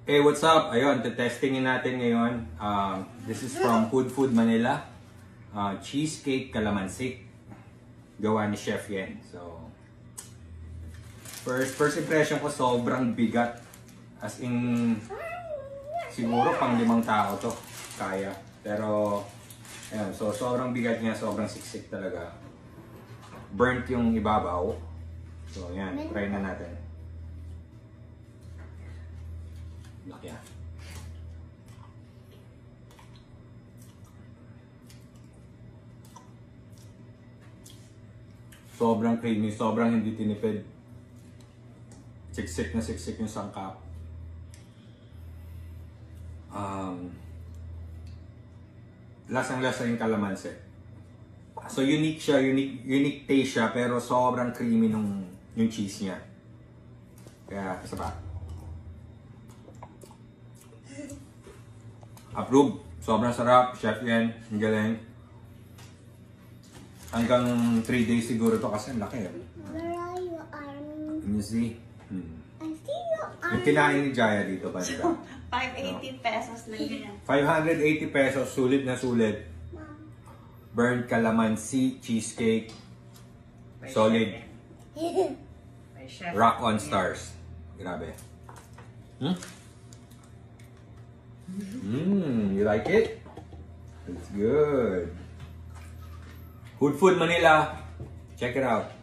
Okay, what's up? Ayun, testingin natin ngayon. This is from Good Food Manila. Cheesecake Calamansi. Gawa ni Chef Yen. So, first impression ko, sobrang bigat. As in, siguro pang 5 tao to. Kaya. Pero, ayun, so sobrang bigat niya, sobrang siksik talaga. Burnt yung ibabaw. So, yan, try na natin. Laki ah. Sobrang creamy, sobrang hindi tinipid. Siksik na siksik yung sangkap. Lasang-lasa yung kalamansi. So unique siya, unique taste siya, pero sobrang creamy yung cheese niya. Kaya, isa pa. Approve. Sobrang sarap. Chef Yen. Ang galing. Hanggang 3 days siguro to kasi ang laki. Where are your arms? Can you see? I see your arms. Yung kinain ni Jaya dito ba nila? 580 pesos lang yan. 580 pesos. Sulit na sulit. Burnt calamansi cheesecake. Solid. By Chef. Rock on stars. Grabe. You like it? It's good. Good Food Manila. Check it out.